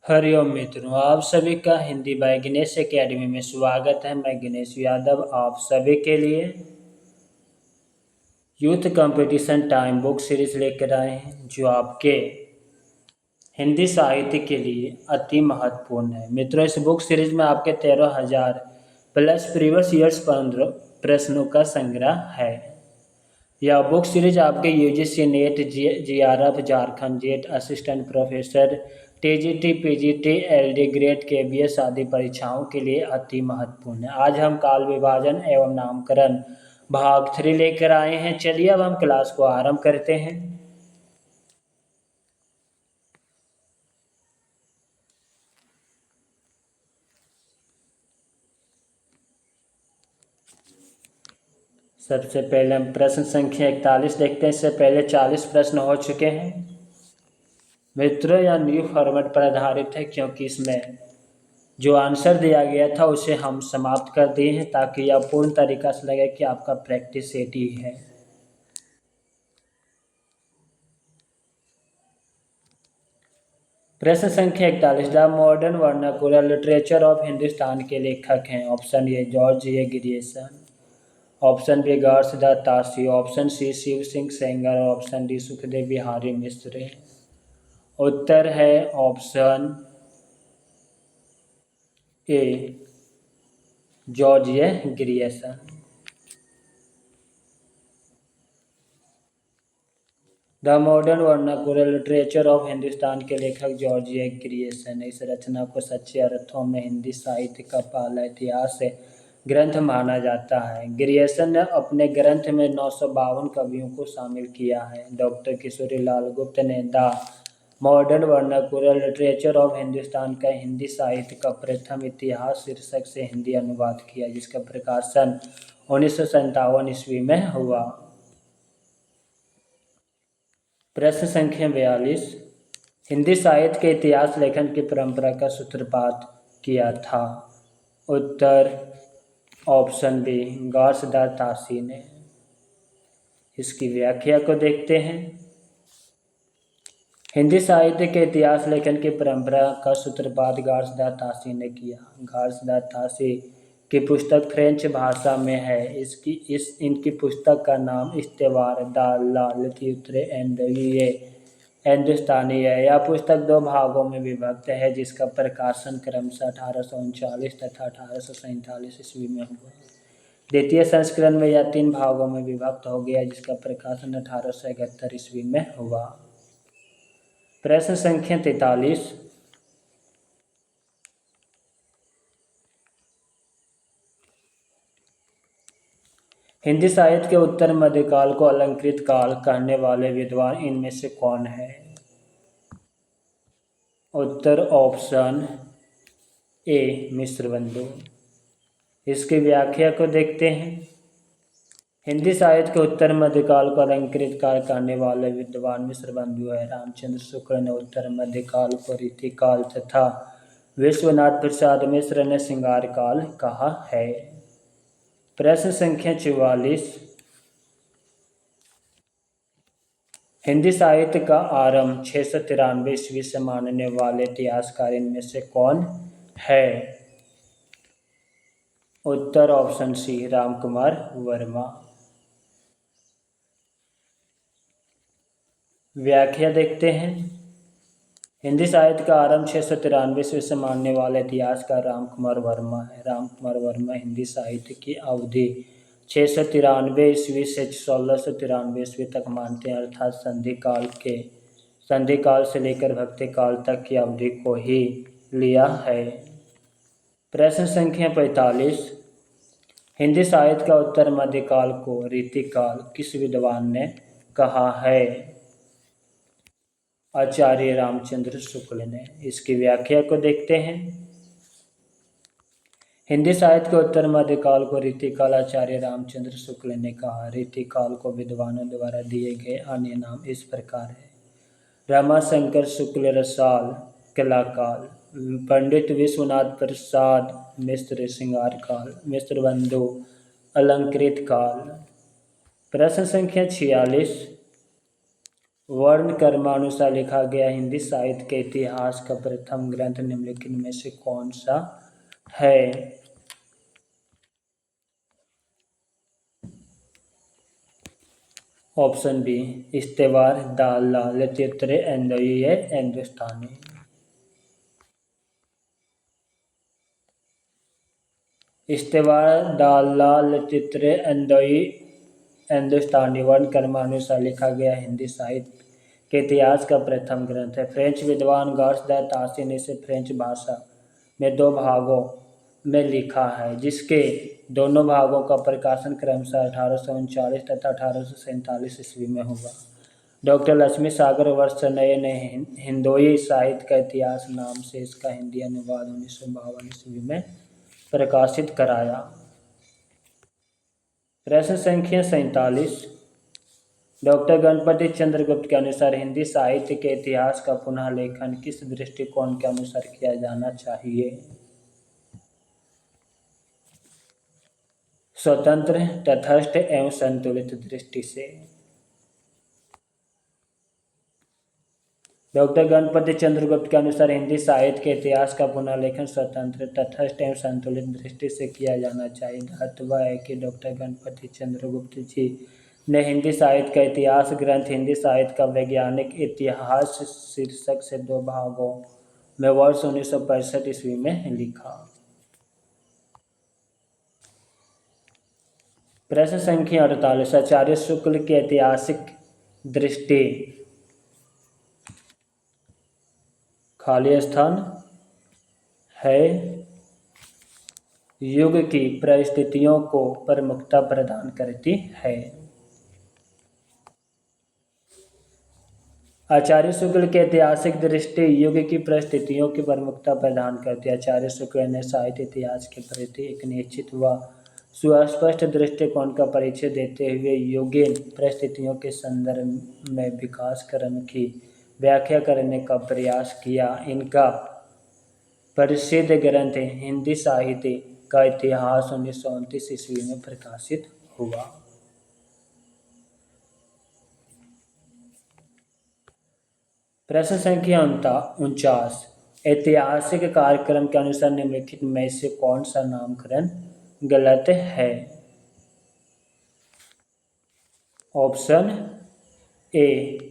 हरिओम मित्रों, आप सभी का हिंदी बाय गणेश एकेडमी में स्वागत है। मैं गणेश यादव आप सभी के लिए youth competition time book series लेकर आए हैं, जो आपके हिंदी साहित्य के लिए अति महत्वपूर्ण है। मित्रों, इस बुक सीरीज में आपके 13,000 प्लस प्रीवियस ईयर्स 15 प्रश्नों का संग्रह है। यह बुक सीरीज आपके UGC NET, JRF, Jharkhand JET, assistant professor, TGT, PGT, LD grade, KBS आदि परीक्षाओं के लिए अति महत्वपूर्ण है। आज हम काल विभाजन एवं नामकरण भाग 3 लेकर आए हैं। चलिए अब हम क्लास को आरंभ करते हैं। सबसे पहले हम प्रश्न संख्या 41 देखते हैं। इससे पहले 40 प्रश्न हो चुके हैं। मित्रों, यह न्यू फॉर्मेट पर आधारित है, क्योंकि इसमें जो आंसर दिया गया था उसे हम समाप्त कर दिए हैं, ताकि यह पूर्ण तरीका से लगे कि आपका प्रैक्टिस सेट ही है। प्रश्न संख्या 41, the modern vernacular literature of Hindustan के लेखक हैं। Option A George A Grierson, option B Garcin de Tassy, option C Shiv Singh Sengar और ऑप्शन डी सुखदेव बिहारी मिश्र। उत्तर है option A George A Grierson. The modern vernacular literature of Hindustan के लेखक जॉर्ज ए ग्रियर्सन है। इस रचना को सच्चे अर्थों में हिंदी साहित्य का पहला इतिहास ग्रंथ माना जाता है। ग्रियर्सन ने अपने ग्रंथ में 952 कवियों को शामिल किया है। डॉक्टर किशोरी लाल गुप्त ने the modern vernacular literature of Hindustan का हिंदी साहित्य का प्रथम इतिहास शीर्षक से हिंदी अनुवाद किया, जिसका प्रकाशन 1957 ईस्वी में हुआ। प्रश्न संख्या 42, हिंदी साहित्य के इतिहास लेखन की परंपरा का सूत्रपात किया था। उत्तर ऑप्शन बी गार्सदास तासी ने। इसकी व्याख्या को देखते हैं। हिंदी साहित्य के इतिहास लेखन की परंपरा का सूत्रपात गार्सदास तासी ने किया। गार्सदास तासी की पुस्तक फ्रेंच भाषा में है। इनकी पुस्तक का नाम इस्तेवार द ला लिटरेचर एंड ये हिंदुस्तानी है। यह पुस्तक 2 भागों में विभक्त है, जिसका प्रकाशन क्रमशः 1839 तथा 1847 ईस्वी में हुआ। द्वितीय संस्करण में यह 3 भागों में विभक्त हो गया, जिसका प्रकाशन 1871 ईस्वी में हुआ। प्रश्न संख्या 43, हिंदी साहित्य के उत्तर मध्यकाल को अलंकृत काल कहने वाले विद्वान इनमें से कौन है? उत्तर ऑप्शन ए मिश्रबंधु। इसकी व्याख्या को देखते हैं। हिंदी साहित्य के उत्तर मध्यकाल को अलंकृत काल कहने वाले विद्वान मिश्रबंधु है। रामचंद्र शुक्ल ने उत्तर मध्यकाल को रीतिकाल तथा विश्वनाथ प्रसाद मिश्र ने श्रृंगार काल कहा है। प्रश्न संख्या 44, हिंदी साहित्य का आरंभ 693 ईस्वी से मानने वाले इतिहासकार इनमें से कौन है? उत्तर ऑप्शन सी रामकुमार वर्मा। व्याख्या देखते हैं। हिंदी साहित्य का आरंभ 693 ईस्वी से मानने वाले इतिहासकार रामकुमार वर्मा है। रामकुमार वर्मा हिंदी साहित्य की अवधि 693 ईस्वी से 1693 ईस्वी तक मानते हैं, अर्थात संधि काल से लेकर भक्ति काल तक की अवधि को ही लिया है। प्रश्न संख्या 45, हिंदी साहित्य का उत्तर मध्यकाल को रीतिकाल किस विद्वान ने कहा है? आचार्य रामचंद्र शुक्ल ने। इसकी व्याख्या को देखते हैं। हिंदी साहित्य के उत्तर मध्यकाल को रीतिकाल आचार्य रामचंद्र शुक्ल ने कहा। रीतिकाल को विद्वानों द्वारा दिए गए अन्य नाम इस प्रकार है: रमाशंकर शुक्ल रसाल कलाकाल, पंडित विश्वनाथ प्रसाद मिश्र श्रृंगार काल, मिश्रबंधु अलंकृत काल। प्रश्न संख्या 46, वर्ण क्रमानुसार लिखा गया हिंदी साहित्य के इतिहास का प्रथम ग्रंथ निम्नलिखित में से कौन सा है? ऑप्शन बी इश्तेवार, दाल्ला, लचित्र, एंदोई है हिंदुस्तानी। इश्तेवार, दाल्ला, लचित्र, एंदोई हिंदुस्तानी वर्ण क्रमानुसार लिखा गया हिंदी साहित्य के इतिहास का प्रथम ग्रंथ है। फ्रेंच विद्वान गार्स द तासी ने इसे फ्रेंच भाषा में 2 भागों में लिखा है, जिसके दोनों भागों का प्रकाशन क्रमशः 1839 तथा 1847 ईस्वी में हुआ। डॉक्टर लक्ष्मी सागर वर्षनय ने हिंदोई साहित्य का इतिहास नाम से इसका हिंदी अनुवाद 1952 ईस्वी में प्रकाशित कराया। प्रश्न संख्या 47। डॉक्टर गणपति चंद्रगुप्त के अनुसार हिंदी साहित्य के इतिहास का पुनः लेखन किस दृष्टिकोण के अनुसार किया जाना चाहिए? स्वतंत्र, तटस्थ एवं संतुलित दृष्टि से। डॉक्टर गणपति चंद्रगुप्त के अनुसार हिंदी साहित्य के इतिहास का पुनर्लेखन स्वतंत्र, तटस्थ एवं संतुलित दृष्टि से किया जाना चाहिए। धातुवा है कि डॉक्टर गणपति चंद्रगुप्त जी ने हिंदी साहित्य का इतिहास ग्रंथ हिंदी साहित्य का वैज्ञानिक इतिहास शीर्षक से 2 भागों में वर्ष 1965 ईस्वी में लिखा। प्रश्न संख्या 48। आचार्य शुक्ल की ऐतिहासिक दृष्टि खाली स्थान है युग की परिस्थितियों को प्रमुखता प्रदान करती है। आचार्य शुक्ल की ऐतिहासिक दृष्टि युग की परिस्थितियों की प्रमुखता प्रदान करती है। आचार्य शुक्ल ने साहित्य इतिहास के प्रति एक निश्चित व सुस्पष्ट दृष्टिकोण का परिचय देते हुए युगीन परिस्थितियों के संदर्भ में विकास क्रम की व्याख्या करने का प्रयास किया। इनका प्रसिद्ध ग्रंथ हिंदी साहित्य का इतिहास 1929 ईस्वी में प्रकाशित हुआ। प्रश्न संख्या 49। ऐतिहासिक कार्यक्रम के अनुसार निम्नलिखित में से कौन सा नामकरण गलत है? ऑप्शन ए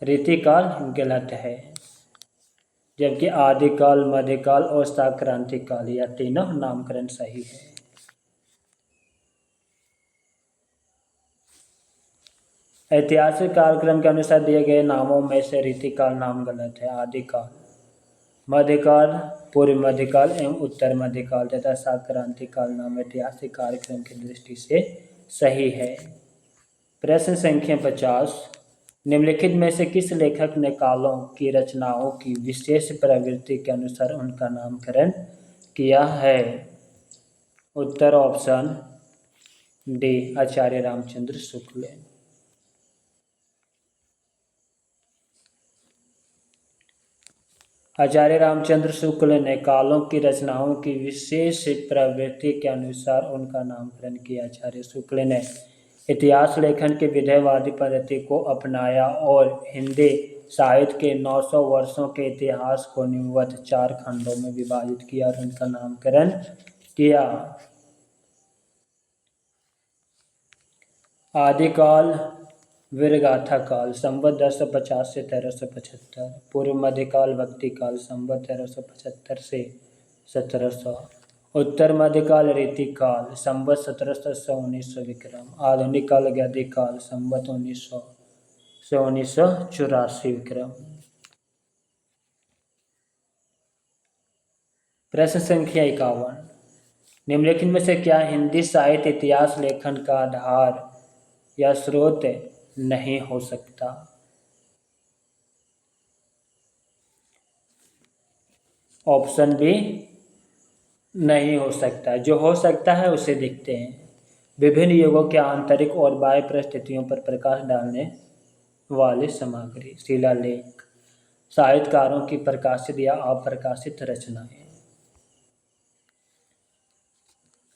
रीतिकाल गलत है, जबकि आदिकाल, मध्यकाल और संक्रांतिकाल यह तीनों नामकरण सही है। ऐतिहासिक कार्यक्रम के अनुसार दिए गए नामों में से रीतिकाल नाम गलत है। आदिकाल, मध्यकाल, पूर्व मध्यकाल एवं उत्तर मध्यकाल तथा संक्रांतिकाल नाम ऐतिहासिक कार्यक्रम की दृष्टि से सही है। प्रश्न संख्या 50। निम्नलिखित में से किस लेखक ने कालों की रचनाओं की विशेष प्रवृत्ति के अनुसार उनका नामकरण किया है? उत्तर ऑप्शन डी आचार्य रामचंद्र शुक्ल। आचार्य रामचंद्र शुक्ल ने कालों की रचनाओं की विशेष प्रवृत्ति के अनुसार उनका नामकरण किया। आचार्य शुक्ल ने इतिहास लेखन की विधेयवादी पद्धति को अपनाया और हिंदी साहित्य के 900 वर्षों के इतिहास को निम्नवत 4 खंडों में विभाजित किया और उनका नामकरण किया। आदिकाल वीरगाथा काल संवत 1050 से 1375, पूर्व मध्यकाल भक्ति काल संवत 1375 से 1700, उत्तर मध्यकाल रीतिकाल संवत 1700 से 1900 विक्रम, आधुनिक काल गद्य काल संवत 1900 से 1984 विक्रम। प्रश्न संख्या 51। निम्नलिखित में से क्या हिंदी साहित्य इतिहास लेखन का आधार या स्रोत नहीं हो सकता? ऑप्शन बी नहीं हो सकता। जो हो सकता है उसे देखते हैं। विभिन्न युगों के आंतरिक और बाह्य परिस्थितियों पर प्रकाश डालने वाली सामग्री, शिलालेख, साहित्यकारों की प्रकाशित या अप्रकाशित रचनाएं।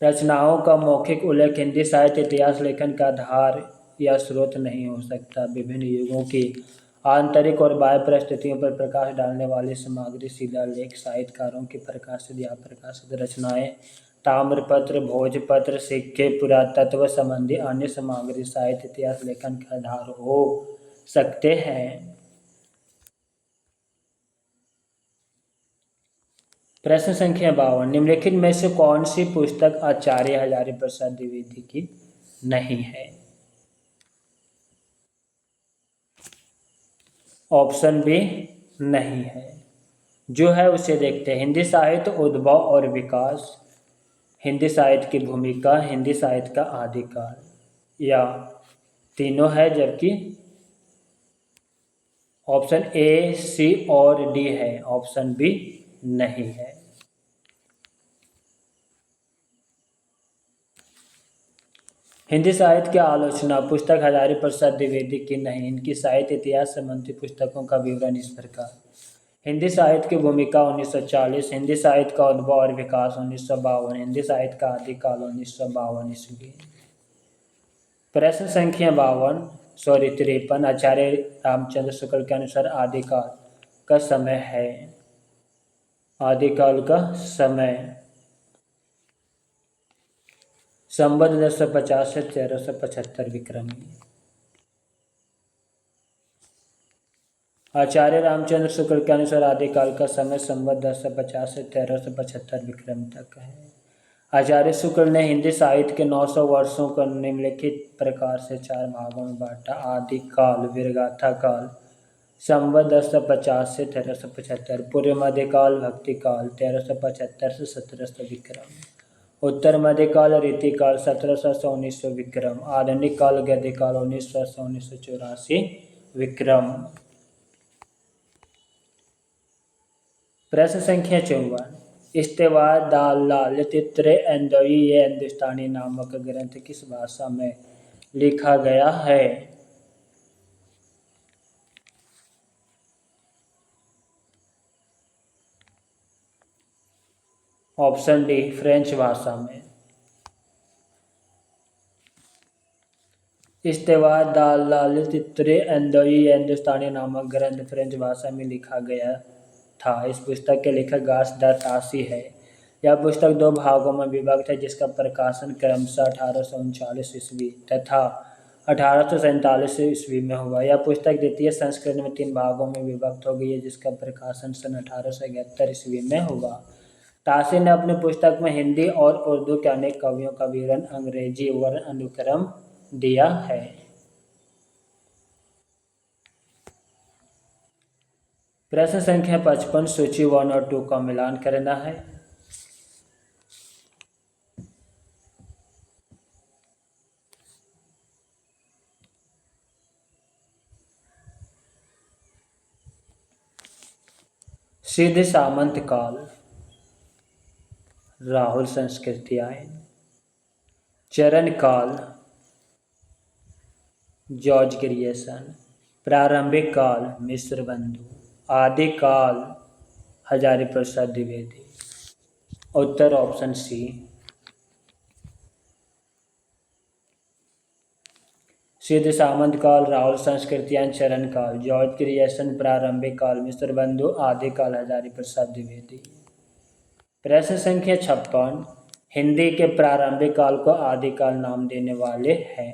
रचनाओं का मौखिक उल्लेख हिंदी साहित्य इतिहास लेखन का आधार या स्रोत नहीं हो सकता। विभिन्न युगों की आंतरिक और बाह्य परिस्थितियों पर प्रकाश डालने वाली सामग्री, शिलालेख, साहित्यकारों की प्रकाशित या प्रकाशित रचनाएं, ताम्रपत्र, भोजपत्र, सिक्के, पुरातत्व संबंधी अन्य सामग्री साहित्य इतिहास लेखन के आधार हो सकते हैं। प्रश्न संख्या 52, निम्नलिखित में से कौन सी पुस्तक आचार्य हजारी प्रसाद द्विवेदी की नहीं है? ऑप्शन बी नहीं है। जो है उसे देखते हैं। हिंदी साहित्य उद्भव और विकास, हिंदी साहित्य की भूमिका, हिंदी साहित्य का आदिकाल, या तीनों है, जबकि ऑप्शन ए, सी और डी है, ऑप्शन बी नहीं है। हिंदी साहित्य की आलोचना पुस्तक हजारी प्रसाद द्विवेदी की नहीं। इनकी साहित्य इतिहास संबंधी पुस्तकों का विवरण इस प्रकार। हिंदी साहित्य की भूमिका 1940, हिंदी साहित्य का उद्भव और विकास 1952, हिंदी साहित्य का आदिकाल 1952 ईस्वी। प्रश्न संख्या 53, आचार्य रामचंद्र शुक्ल के अनुसार आदिकाल का समय है। आदिकाल का समय संवत 1050 से 1375 विक्रमी। आचार्य रामचंद्र शुक्ल के अनुसार आदिकाल का समय संवत 1050 से 1375 विक्रम तक है। आचार्य शुक्ल ने हिंदी साहित्य के 900 वर्षों को निम्नलिखित प्रकार से 4 भागों में बांटा। आदिकाल, वीरगाथा काल, संवत 1050 से 1375, पूर्व मध्यकाल, भक्तिकाल 1375 से 1700 विक्रम, उत्तर मध्यकाल, रीतिकाल 1700 से 1900 विक्रम, आधुनिक काल, गद्यकाल 1900 से 1984 विक्रम। प्रश्न संख्या 54, इस्तेवाद दाल तित्रे एंदोई ये हिंदुस्तानी नामक ग्रंथ किस भाषा में लिखा गया है? ऑप्शन डी, फ्रेंच भाषा में। इस्तेवाद दाल तित्रे एंदोई ये हिंदुस्तानी नामक ग्रंथ फ्रेंच भाषा में लिखा गया था। इस पुस्तक के लेखक गार्स द तासी है। यह पुस्तक 2 भागों में विभक्त है, जिसका प्रकाशन क्रमशः 1839 ईस्वी तथा 1847 ईस्वी में हुआ। यह पुस्तक द्वितीय संस्करण में 3 भागों में विभक्त हो गई है, जिसका प्रकाशन सन 1871 ईस्वी में हुआ। तासी ने अपनी पुस्तक में हिंदी और उर्दू के अनेक कवियों का विवरण अंग्रेजी वर्ण अनुक्रम दिया है। प्रश्न संख्या 55, सूची 1 और 2 का मिलान करना है। सिद्ध सामंत काल, राहुल संस्कृति आयन। चरण काल, जॉर्ज ग्रियर्सन। प्रारंभिक काल, मिश्र बंधु। आदिकाल, हजारी प्रसाद द्विवेदी। उत्तर ऑप्शन सी। सिद्ध सामंत काल, राहुल संस्कृतियान, चरण काल, जॉर्ज ग्रियर्सन। प्रारंभिक काल, मिश्र बंधु। आदिकाल, हजारी प्रसाद द्विवेदी। प्रश्न संख्या 56, हिंदी के प्रारंभिक काल को आदिकाल नाम देने वाले हैं।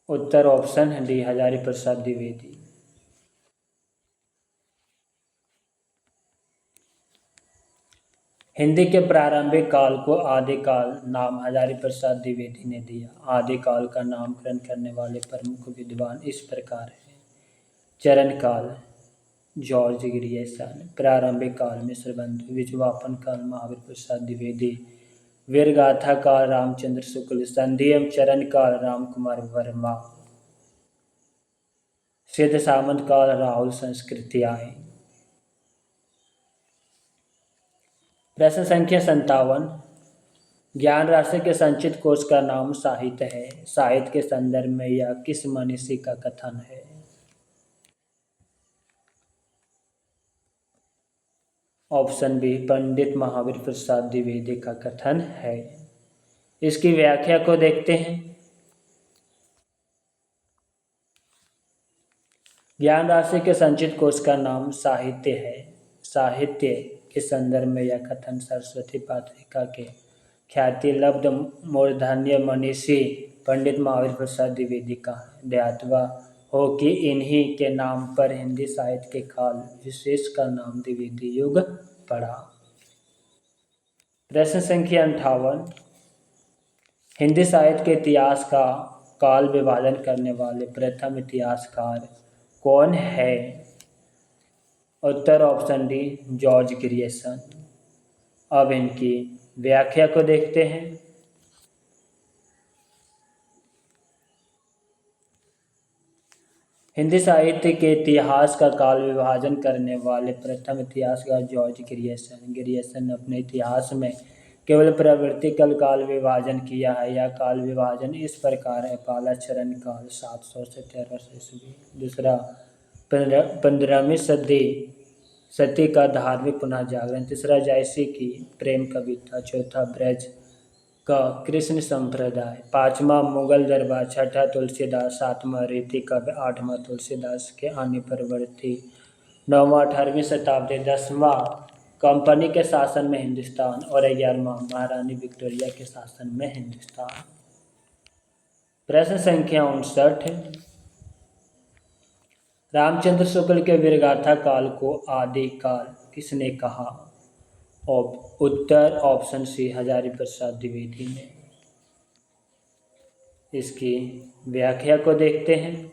उत्तर ऑप्शन डी, हजारी प्रसाद द्विवेदी। हिंदी के प्रारंभिक काल को आदिकाल नाम हजारी प्रसाद द्विवेदी ने दिया। आदिकाल का नामकरण करने वाले प्रमुख विद्वान इस प्रकार हैं। चरण काल, जॉर्ज ग्रियर्सन। प्रारंभिक काल, मिश्र बंधु। विज्ञापन काल, महावीर प्रसाद द्विवेदी। वीरगाथा काल, रामचंद्र शुक्ल। संधियम चरण काल, राम कुमार वर्मा। सिद्ध सामंत काल, राहुल संस्कृतियाँ। प्रश्न संख्या 57, ज्ञान राशि के संचित कोश का नाम साहित्य है। साहित्य के संदर्भ में यह किस मनीषी का कथन है? ऑप्शन बी, पंडित महावीर प्रसाद द्विवेदी का कथन है। इसकी व्याख्या को देखते हैं। ज्ञान राशि के संचित कोश का नाम साहित्य है। साहित्य के संदर्भ में यह कथन सरस्वती पात्रिका के ख्याति लब्ध मूर्धन्य मनीषी पंडित महावीर प्रसाद द्विवेदी का ध्यातवा हो कि इन्हीं के नाम पर हिंदी साहित्य के काल विशेष का नाम द्विवेदी युग पड़ा। प्रश्न संख्या 58। हिंदी साहित्य के इतिहास का काल विभाजन करने वाले प्रथम इतिहासकार कौन है? उत्तर ऑप्शन डी जॉर्ज ग्रियर्सन। अब इनकी व्याख्या को देखते हैं। हिंदी साहित्य के इतिहास का काल विभाजन करने वाले प्रथम इतिहासकार जॉर्ज ग्रियर्सन। ग्रियर्सन ने अपने इतिहास में केवल प्रवृत्तिकल काल विभाजन किया है। यह काल विभाजन इस प्रकार है: पहला चरण काल 700 से 1300 ईस्वी, दूसरा 15वीं सदी का धार्मिक पुनः जागरण, तीसरा जायसी की प्रेम कविता, चौथा ब्रज का कृष्ण संप्रदाय, पांचवा मुगल दरबार, छठा तुलसीदास, सातवां रीति काव्य, आठवां तुलसीदास के आने परवर्ती, नौवां 18वीं शताब्दी, 10वां कंपनी के शासन में हिंदुस्तान और 11वां महारानी विक्टोरिया के शासन में हिंदुस्तान। प्रश्न संख्या 59। रामचंद्र शुक्ल के वीरगाथा काल को आदि काल किसने कहा? उत्तर ऑप्शन सी हजारी प्रसाद द्विवेदी ने। इसकी व्याख्या को देखते हैं।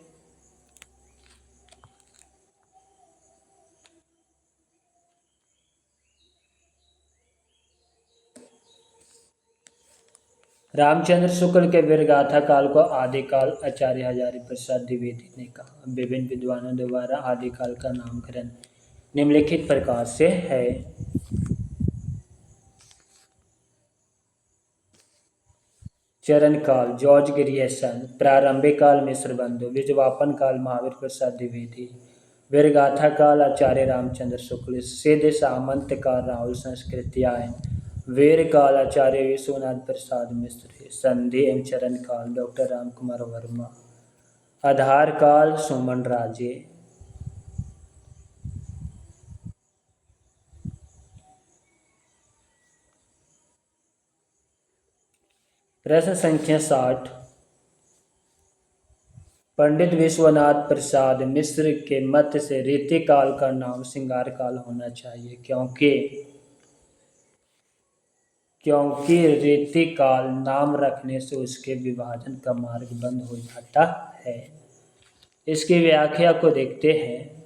रामचंद्र शुक्ल के वीरगाथा काल को आदिकाल आचार्य हजारी प्रसाद द्विवेदी ने कहा। विभिन्न विद्वानों द्वारा आदिकाल का नामकरण निम्नलिखित प्रकार से है: चरण काल जॉर्ज ग्रियर्सन, प्रारंभिक काल मिश्र बंधु, बीजवापन काल महावीर प्रसाद द्विवेदी, वीरगाथा काल आचार्य रामचंद्र शुक्ल, सिद्ध सामंत काल राहुल संस्कृत्यायन, वीर काल आचार्य विश्वनाथ प्रसाद मिश्र, संधि एवं चरण काल डॉक्टर रामकुमार वर्मा, आधार काल सुमन राजे। प्रश्न संख्या 60। पंडित विश्वनाथ प्रसाद मिश्र के मत से रीति काल का नाम श्रृंगार काल होना चाहिए, क्योंकि रीति काल नाम रखने से उसके विभाजन का मार्ग बंद हो जाता है। इसकी व्याख्या को देखते हैं।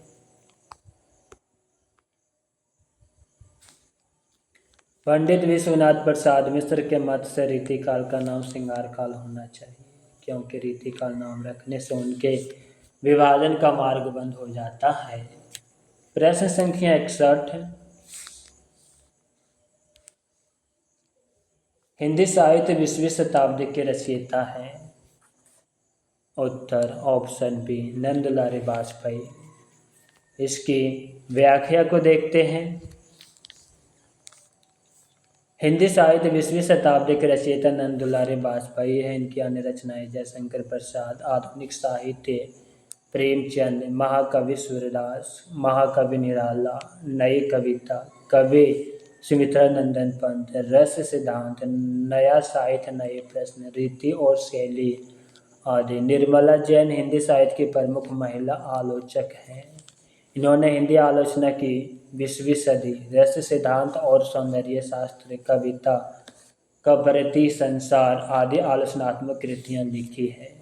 पंडित विश्वनाथ प्रसाद मिश्र के मत से रीति काल का नाम श्रृंगार काल होना चाहिए, क्योंकि रीति काल नाम रखने से उनके विभाजन का मार्ग बंद हो जाता है। प्रश्न संख्या 61। हिंदी साहित्य 20वीं शताब्दी के रचयिता हैं। उत्तर ऑप्शन बी नंदलाल वाजपेयी। इसकी व्याख्या को देखते हैं। हिंदी साहित्य 20वीं शताब्दी के रचयिता नंदलाल वाजपेयी है। इनकी अन्य रचनाएं जयशंकर प्रसाद, आधुनिक साहित्य, प्रेमचंद, महाकवि सूरदास, महाकवि निराला, नई कविता, कवि सुमित्रा नंदन पंत, रस सिद्धांत, नया साहित्य, नए प्रश्न, रीति और शैली आदि। निर्मला जैन हिंदी साहित्य की प्रमुख महिला आलोचक हैं। इन्होंने हिंदी आलोचना की 20वीं सदी, रस सिद्धांत और सौंदर्य शास्त्र, कविता का प्रति संसार आदि आलोचनात्मक कृतियां लिखी है।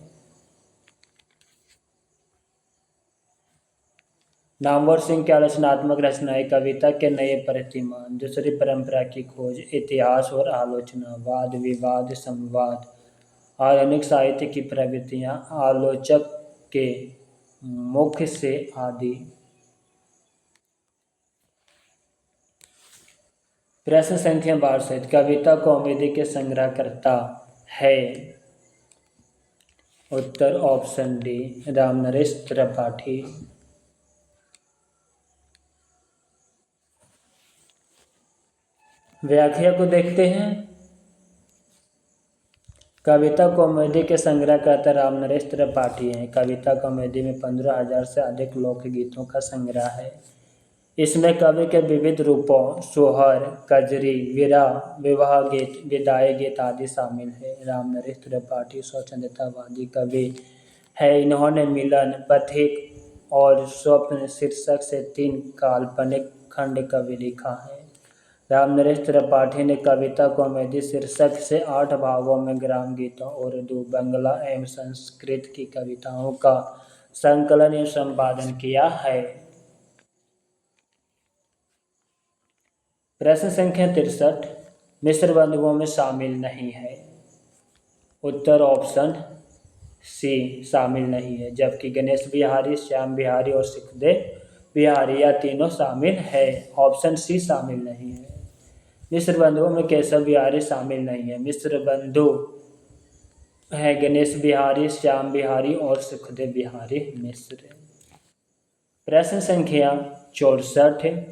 नामवर सिंह की आलोचनात्मक रचनाएं कविता के नए प्रतिमान, दूसरी परंपरा की खोज, इतिहास और आलोचना, वाद विवाद, संवाद, आधुनिक साहित्य की प्रवृत्तियां, आलोचक के मुख से आदि। प्रश्न संख्या 62। कविता कौमुदी के संग्रहकर्ता है। उत्तर ऑप्शन डी रामनरेश त्रिपाठी। व्याख्या को देखते हैं। कविता कॉमेडी के संग्रहकर्ता रामनरेश त्रिपाठी हैं। कविता कॉमेडी में 15,000 से अधिक लोकगीतों का संग्रह है। इसमें कवि के विविध रूपों सोहर, कजरी, विरह, विवाह गीत, विदाई गीत आदि शामिल है। रामनरेश त्रिपाठी स्वतंत्रतावादी कवि है। इन्होंने मिलन, पथिक और स्वप्न शीर्षक से 3 काल्पनिक खंड कवि लिखा है। रामनरेश त्रिपाठी ने कविता कॉमेडी शीर्षक से 8 भागों में ग्राम गीतों, उर्दू, बांग्ला एवं संस्कृत की कविताओं का संकलन एवं संपादन किया है। प्रश्न संख्या 63 मिस्र बंधुओं में शामिल नहीं है। उत्तर ऑप्शन सी शामिल नहीं है, जबकि गणेश बिहारी, श्याम बिहारी और सुखदेव बिहारी यह तीनों शामिल है। ऑप्शन सी शामिल नहीं है। मिस्र बंधुओं में केशव बिहारी शामिल नहीं है। मिस्र बंधु है गणेश बिहारी, श्याम बिहारी और सुखदेव बिहारी मिश्र। प्रश्न संख्या 64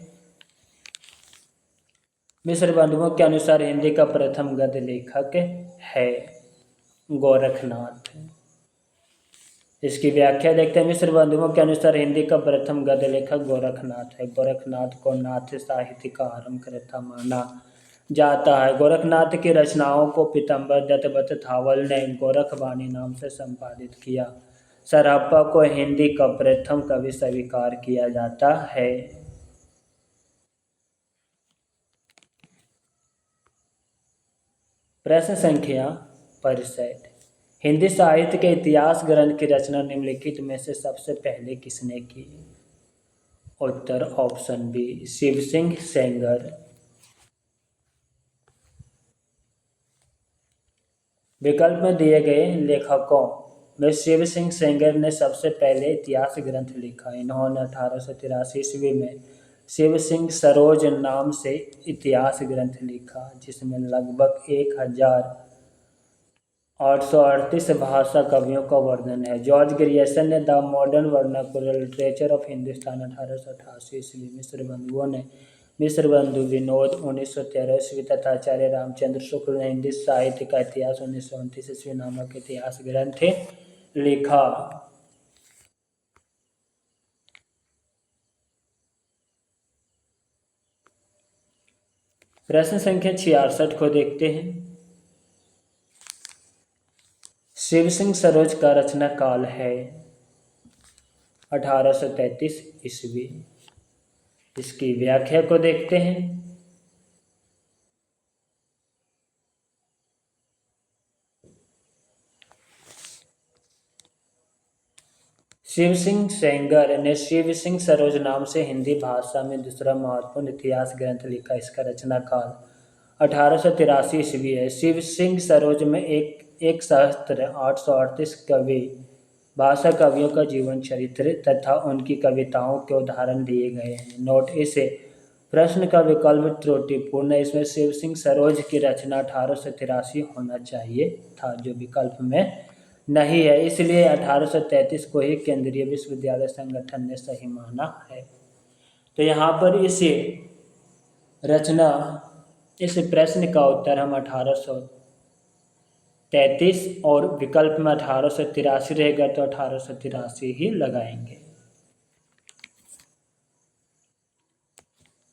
मिस्र बंधुओं के अनुसार हिंदी का प्रथम गद्य लेखक है गोरखनाथ। इसकी व्याख्या देखते हैं। मिस्र बंधुओं के अनुसार हिंदी का प्रथम गद्य लेखक गोरखनाथ है। गोरखनाथ को नाट्य साहित्य का आरंभकर्ता माना जाता है। गोरखनाथ की रचनाओं को पीतम्बर दत्त थावल ने गोरखवाणी नाम से संपादित किया। सरहप्पा को हिंदी का प्रथम कवि स्वीकार किया जाता है। प्रश्न संख्या 65 हिंदी साहित्य के इतिहास ग्रंथ की रचना निम्नलिखित में से सबसे पहले किसने की? उत्तर ऑप्शन बी शिव सिंह सेंगर। विकल्प में दिए गए लेखकों में शिव सिंह सेंगर ने सबसे पहले इतिहास ग्रंथ लिखा। इन्होंने 1883 ईस्वी में शिव सिंह सरोज नाम से इतिहास ग्रंथ लिखा, जिसमें लगभग 1838 भाषा कवियों का वर्णन है। जॉर्ज ग्रियर्सन ने the modern vernacular literature of Hindustan 1888 ईस्वी। मिस्र बंधु विनोद 1913 ईस्वी तथा आचार्य रामचंद्र शुक्ल ने हिंदी साहित्य का इतिहास 1929 ईस्वी नामक इतिहास ग्रंथ लिखा। प्रश्न संख्या 66 को देखते हैं। शिव सिंह सरोज का रचना काल है 1833 ईस्वी। इसकी व्याख्या को देखते हैं। शिव सिंह सेंगर ने शिव सिंह सरोज नाम से हिंदी भाषा में दूसरा महत्वपूर्ण इतिहास ग्रंथ लिखा। इसका रचना काल 1883 ईस्वी है। शिव सिंह सरोज में एक सहस्त्र 838 कवि भाषा कवियों का जीवन चरित्र तथा उनकी कविताओं के उदाहरण दिए गए हैं। नोट: इस प्रश्न का विकल्प त्रुटिपूर्ण है। इसमें शिव सिंह सरोज की रचना 1883 होना चाहिए था, जो विकल्प में नहीं है। इसलिए 1833 को ही केंद्रीय विश्वविद्यालय संगठन ने सही माना है। तो यहाँ पर इस प्रश्न का उत्तर हम 1833 और विकल्प में 1883 रहेगा, तो 1883 ही लगाएंगे।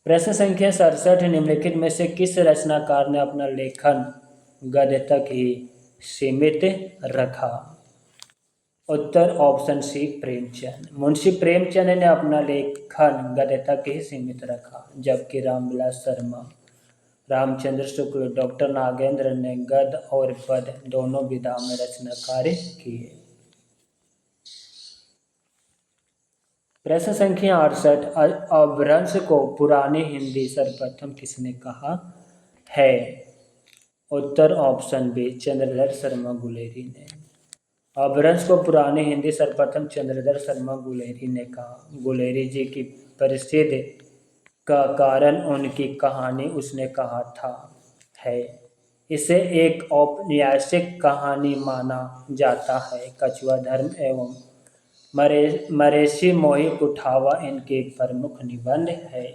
प्रश्न संख्या 67 निम्नलिखित में से किस रचनाकार ने अपना लेखन गद्य तक ही सीमित रखा? उत्तर ऑप्शन सी प्रेमचंद। मुंशी प्रेमचंद ने अपना लेखन गद्य तक ही सीमित रखा, जबकि रामविलास शर्मा, रामचंद्र शुक्ल, डॉक्टर नागेंद्र ने गद्य और पद्य दोनों विधाओं में रचना कार्य किए। प्रश्न संख्या 68 अपभ्रंश को पुरानी हिंदी सर्वप्रथम किसने कहा है? उत्तर ऑप्शन बी चंद्रधर शर्मा गुलेरी ने। अपभ्रंश को पुरानी हिंदी सर्वप्रथम चंद्रधर शर्मा गुलेरी ने कहा। गुलेरी जी की प्रसिद्धि का कारण उनकी कहानी उसने कहा था है। इसे एक औपन्यासिक कहानी माना जाता है। कछुआ धर्म एवं मरेशी मोही कुठावा इनके प्रमुख निबंध है।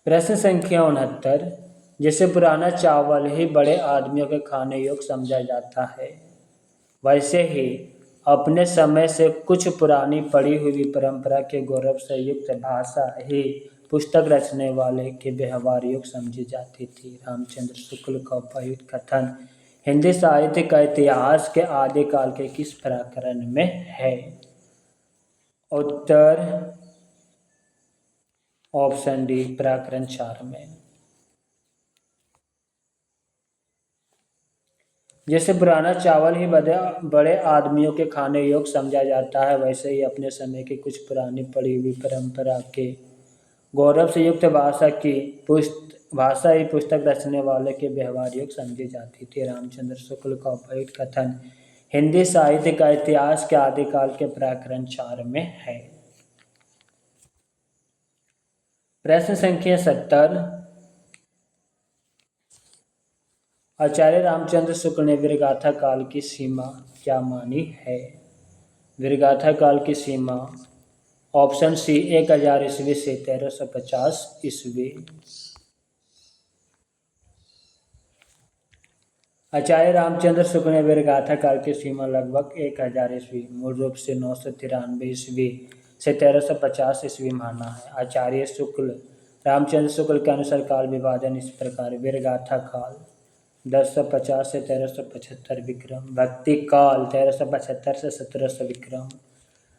प्रश्न संख्या 69। जैसे पुराना चावल ही बड़े आदमियों के खाने योग्य समझा जाता है, वैसे ही अपने समय से कुछ पुरानी पड़ी हुई परंपरा के गौरव से युक्त भाषा ही पुस्तक रचने वाले के व्यवहार योग्य समझी जाती थी। रामचंद्र शुक्ल का उपयुक्त कथन हिंदी साहित्य का इतिहास के आदिकाल के किस प्रकरण में है? उत्तर ऑप्शन डी, प्रकरण 4 में। जैसे पुराना चावल ही बड़े आदमियों के खाने योग्य समझा जाता है, वैसे ही अपने समय की कुछ पुरानी पड़ी हुई परंपरा के गौरव से युक्त भाषा ही पुस्तक रचने वाले के व्यवहार योग्य समझी जाती थी। रामचंद्र शुक्ल का उपयुक्त कथन हिंदी साहित्य का इतिहास के आदिकाल के प्रकरण 4 में है। प्रश्न संख्या 70। आचार्य रामचंद्र शुक्ल ने वीरगाथा काल की सीमा क्या मानी है? वीरगाथा काल की सीमा ऑप्शन सी 1000 ईस्वी से 1350 ईस्वी। आचार्य रामचंद्र शुक्ल ने वीरगाथा काल की सीमा लगभग 1000 ईस्वी, मूल रूप से 993 ईस्वी से 1350 ईस्वी माना है। आचार्य रामचंद्र शुक्ल के अनुसार काल विभाजन इस प्रकार: वीरगाथा काल 1050 से 1375 विक्रम, भक्ति काल 1375 से 1700 विक्रम,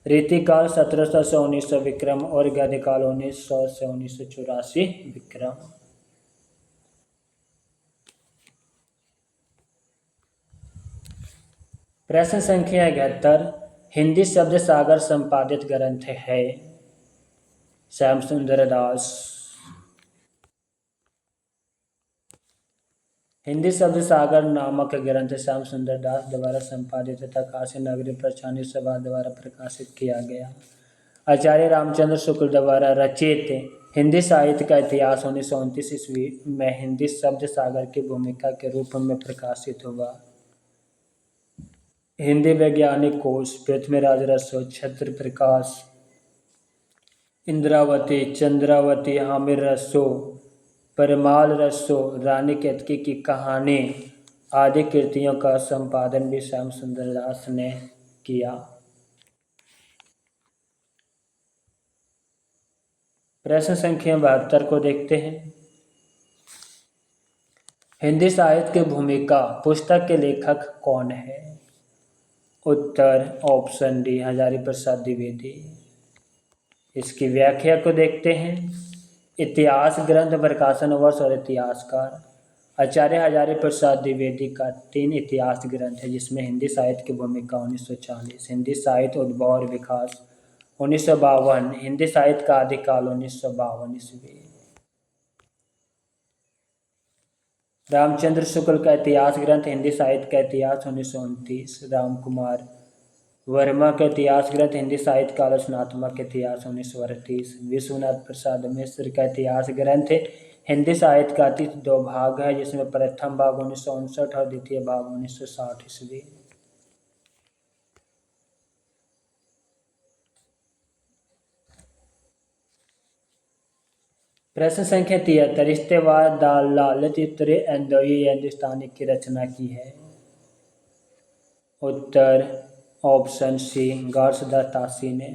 रीति काल 1700 से 1900 विक्रम और गद्य काल 1900 से 1984 विक्रम। प्रश्न संख्या 71। हिंदी शब्द सागर संपादित ग्रंथ है? श्याम सुंदर दास। हिंदी शब्द सागर नामक ग्रंथ श्याम सुंदर दास द्वारा संपादित तथा काशी नगरी प्रचारणी सभा द्वारा प्रकाशित किया गया। आचार्य रामचंद्र शुक्ल द्वारा रचित हिंदी साहित्य का इतिहास 1929 ईस्वी में हिंदी शब्द सागर की भूमिका के रूप में प्रकाशित हुआ। हिंदी वैज्ञानिक कोश पृथ्वीराज रसो, छत्र प्रकाश, इंद्रावती, चंद्रावती, हामिर रसो, परमाल रसो, रानी केतकी की कहानी आदि कृतियों का संपादन भी श्याम सुंदर दास ने किया। प्रश्न संख्या 72 को देखते हैं। हिंदी साहित्य की भूमिका पुस्तक के लेखक कौन है? उत्तर ऑप्शन डी, हजारी प्रसाद द्विवेदी। इसकी व्याख्या को देखते हैं। इतिहास ग्रंथ, प्रकाशन वर्ष और इतिहासकार। आचार्य हजारी प्रसाद द्विवेदी का 3 इतिहास ग्रंथ है, जिसमें हिंदी साहित्य की भूमिका 1940, हिंदी साहित्य उद्भव और विकास 1952, हिंदी साहित्य का आदिकाल 1952 ईस्वी। रामचंद्र शुक्ल का इतिहास ग्रंथ हिंदी साहित्य का इतिहास 1929, राम कुमार वर्मा का इतिहास ग्रंथ हिंदी साहित्य का आलोचनात्मक इतिहास 1938, विश्वनाथ प्रसाद मिश्र का इतिहास ग्रंथ हिंदी साहित्य का अतीत 2 भाग है, जिसमें प्रथम भाग 1959 और द्वितीय भाग 1960 ईस्वी। प्रश्न संख्या 73। इस्तेवाद दाल लाल चित्रे एंदोई हिंदुस्तानी की रचना की है? उत्तर ऑप्शन सी, गार्सदा तासी ने।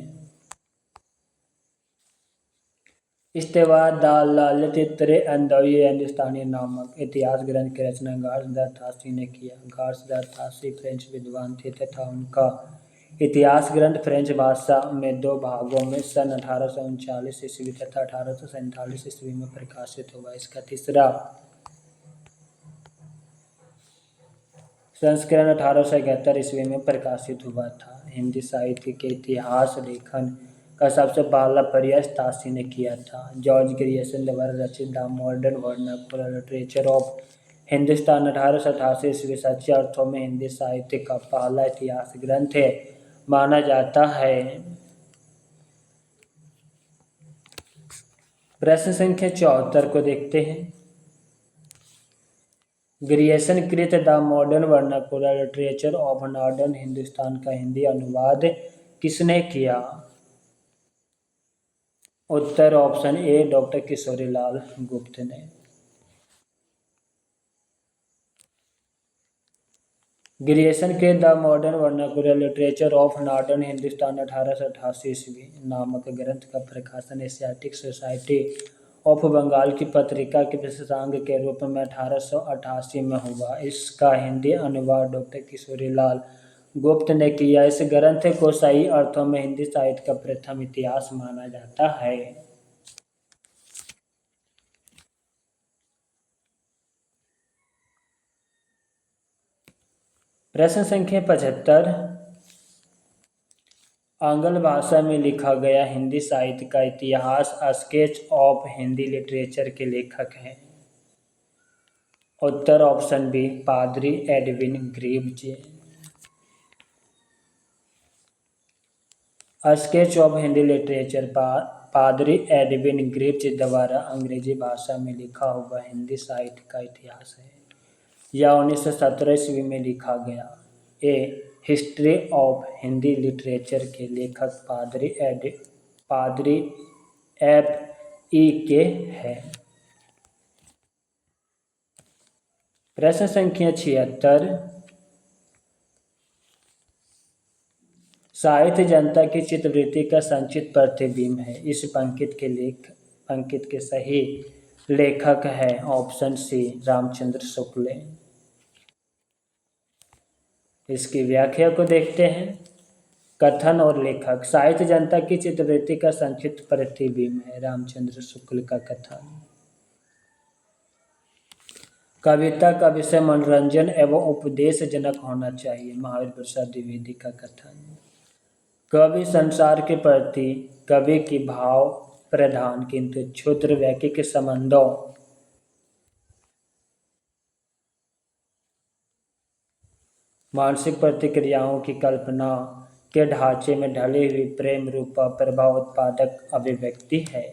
इस्तेवाद दाल लाल चित्रे एंदोई हिंदुस्तानी नामक इतिहास ग्रंथ की रचना गार्सदा तासी ने किया। गार्सदा तासी फ्रेंच विद्वान थे तथा उनका इतिहास ग्रंथ फ्रेंच भाषा में 2 भागों में सन 1839 ईस्वी तथा 1847 ईस्वी में प्रकाशित हुआ। इसका तीसरा संस्करण 1871 ईस्वी में प्रकाशित हुआ था। हिंदी साहित्य के इतिहास लेखन का सबसे पहला प्रयास तासी ने किया था। जॉर्ज ग्रियर्सन द्वारा रचित the modern vernacular literature of Hindustan 1888 ईस्वी सच्चे अर्थों में हिंदी साहित्य का पहला इतिहास ग्रंथ माना जाता है। प्रश्न संख्या 74 को देखते हैं। ग्रियर्सन कृत the modern vernacular literature of northern Hindustan का हिंदी अनुवाद किसने किया? उत्तर ऑप्शन ए डॉक्टर किशोरीलाल गुप्त ने। ग्रियर्सन के the modern vernacular literature of northern Hindustan 1888 ईस्वी नामक ग्रंथ का प्रकाशन एशियाटिक सोसाइटी ऑफ बंगाल की पत्रिका के विशेषांग के रूप में 1888 में हुआ। इसका हिंदी अनुवाद डॉक्टर किशोरीलाल गुप्त ने किया। इस ग्रंथ को सही अर्थों में हिंदी साहित्य का प्रथम इतिहास माना जाता है। प्रश्न संख्या 75। आंग्ल भाषा में लिखा गया हिंदी साहित्य का इतिहास स्केच ऑफ हिंदी लिटरेचर के लेखक हैं। उत्तर ऑप्शन बी पादरी Edwin Greaves. Sketch of Hindi literature पादरी एडविन ग्रीव्ज द्वारा अंग्रेजी भाषा में लिखा हुआ हिंदी साहित्य का इतिहास है। यह 1917 ईस्वी में लिखा गया। ए हिस्ट्री ऑफ हिंदी लिटरेचर के लेखक पादरी F.E. के हैं। प्रश्न संख्या 76। साहित्य जनता की चित्तवृत्ति का संचित प्रतिबिंब है। इस पंक्ति के सही लेखक है ऑप्शन सी रामचंद्र शुक्ल। इसकी व्याख्या को देखते हैं। कथन और लेखक। साहित्य जनता की चित्तवृत्ति का संचित प्रतिबिंब है। रामचंद्र शुक्ल का कथन। कविता का विषय मनोरंजन एवं उपदेशजनक होना चाहिए। महावीर प्रसाद द्विवेदी का कथन। कवि संसार के प्रति कवि की भाव प्रधान किंतु क्षुद्र वैयक्तिक संबंधों मानसिक प्रतिक्रियाओं की कल्पना के ढांचे में ढली हुई प्रेम रूपा प्रभाव उत्पादक अभिव्यक्ति है।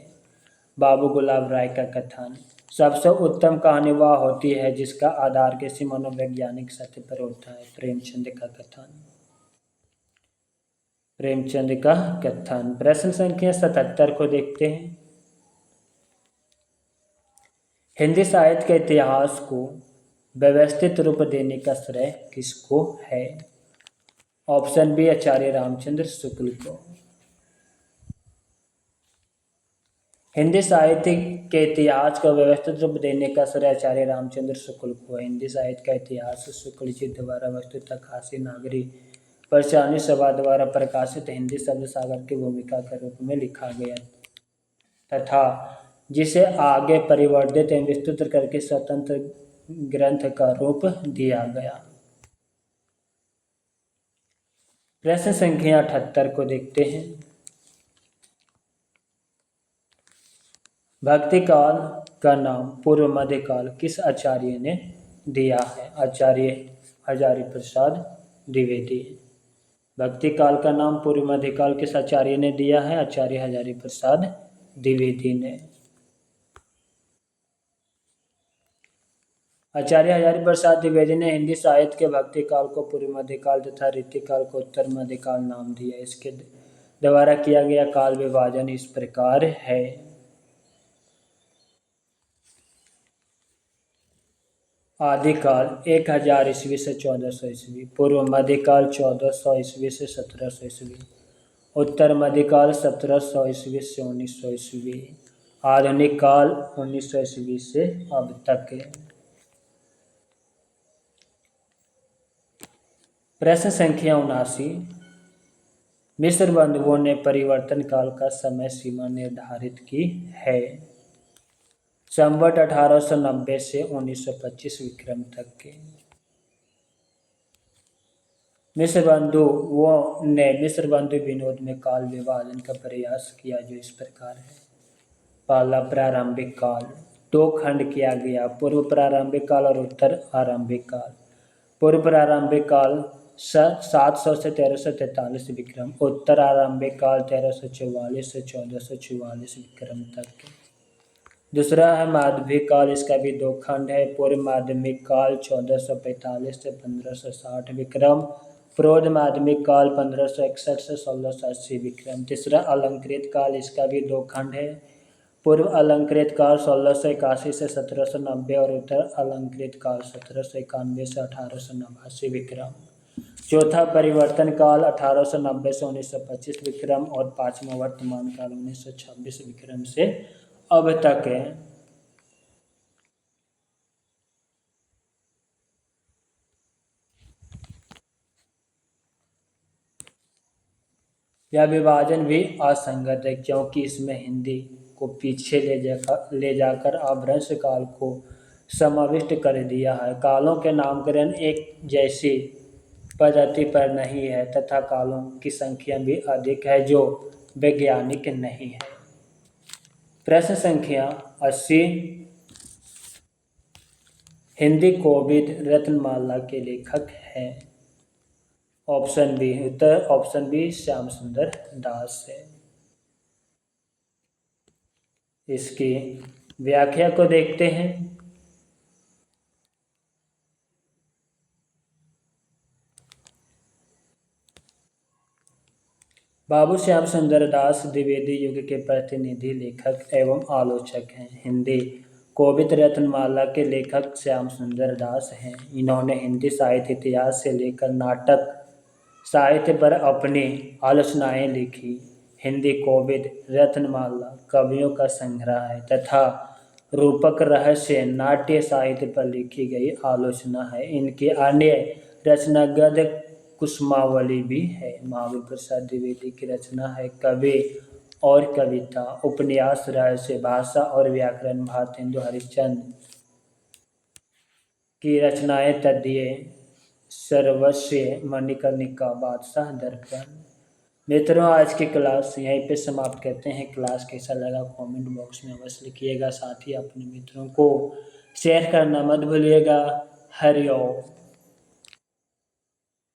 बाबू गुलाब राय का कथन। सबसे उत्तम कहानी वह होती है जिसका आधार किसी मनोवैज्ञानिक सत्य पर होता है। प्रेमचंद का कथन। प्रेमचंद का कथन। प्रश्न संख्या 77 को देखते हैं। हिंदी साहित्य के इतिहास को व्यवस्थित रूप देने का श्रेय किसको है। ऑप्शन बी आचार्य रामचंद्र शुक्ल को। हिंदी साहित्य के इतिहास को व्यवस्थित रूप देने का श्रेय आचार्य रामचंद्र शुक्ल को। हिंदी साहित्य का इतिहास शुक्ल जी द्वारा वस्तुतः काशी नागरी प्रचारणी सभा द्वारा प्रकाशित हिंदी शब्द सागर की भूमिका के रूप में लिखा गया तथा जिसे आगे परिवर्धित एवं विस्तृत करके स्वतंत्र ग्रंथ का रूप दिया गया। प्रश्न संख्या 78 को देखते हैं। भक्ति काल का नाम पूर्व मध्यकाल किस आचार्य ने दिया है। आचार्य हजारी प्रसाद द्विवेदी। भक्ति काल का नाम पूर्व मध्यकाल किस आचार्य ने दिया है। आचार्य हजारी प्रसाद द्विवेदी ने। आचार्य हजारी प्रसाद द्विवेदी ने हिंदी साहित्य के भक्ति काल को पूर्व मध्यकाल तथा रीतिकाल को उत्तर मध्यकाल नाम दिया। इसके द्वारा किया गया काल विभाजन इस प्रकार है। आदिकाल 1000 ईस्वी से 1400 ईस्वी। पूर्व मध्यकाल 1400 ईस्वी से 1700 ईस्वी। उत्तर मध्यकाल 1700 ईस्वी से 1900 ईस्वी। आधुनिक काल 1900 ईस्वी से अब तक। प्रश्न संख्या 79। मिस्र बंधुओं ने परिवर्तन काल का समय सीमा निर्धारित की है। संवत 1890 से 1925 विक्रम तक के। मिस्र बंधुओं ने मिस्र बंधु विनोद में काल विभाजन का प्रयास किया जो इस प्रकार है। पहला प्रारंभिक काल। दो खंड किया गया। पूर्व प्रारंभिक काल और उत्तर आरंभिक काल। पूर्व प्रारंभिक काल 700 से 1343 विक्रम। उत्तर आरंभिक काल 1344 से 1444 विक्रम तक। दूसरा है माध्यमिक काल। इसका भी दो खंड है। पूर्व माध्यमिक काल 1445 से 1560 विक्रम। प्रौढ़ माध्यमिक काल 1561 से 1680 विक्रम। तीसरा अलंकृत काल, इसका भी दो खंड है। पूर्व अलंकृत काल 1681 से 1790 और उत्तर अलंकृत काल 1791 से 1889 विक्रम। चौथा परिवर्तन काल 1890 से 1925 विक्रम और पांचवा वर्तमान काल 1926 विक्रम से अब तक है। यह विभाजन भी असंगत है क्योंकि इसमें हिंदी को पीछे ले जाकर अपभ्रंश काल को समाविष्ट कर दिया है। कालों के नामकरण एक जैसी पद्धति पर नहीं है तथा कालों की संख्या भी अधिक है जो वैज्ञानिक नहीं है। प्रश्न संख्या 80, हिंदी कोविद रत्नमाला के लेखक हैं। ऑप्शन बी, उत्तर ऑप्शन बी श्याम सुंदर दास है। इसकी व्याख्या को देखते हैं। बाबू श्याम सुंदर दास द्विवेदी युग के प्रतिनिधि लेखक एवं आलोचक हैं। हिंदी कोविद रत्नमाला के लेखक श्याम सुंदर दास हैं। इन्होंने हिंदी साहित्य इतिहास से लेकर नाटक साहित्य पर अपनी आलोचनाएं लिखी। हिंदी कोविद रत्नमाला कवियों का संग्रह है तथा रूपक रहस्य नाट्य साहित्य पर लिखी गई आलोचना है। इनकी अन्य रचना गद्य कुसुमावली भी है। महावीर प्रसाद द्विवेदी की रचना है कवि और कविता, उपन्यास, रहस्य, भाषा और व्याकरण। भारतेंदु हरिश्चंद्र की रचनाएं तदीय, सर्वस्व, मणिकर्णिका, बादशाह दर्पण। मित्रों, आज की क्लास यहीं पे समाप्त करते हैं। क्लास कैसा लगा कमेंट बॉक्स में अवश्य लिखिएगा। साथ ही अपने मित्रों को शेयर करना मत भूलिएगा। हरि ओम।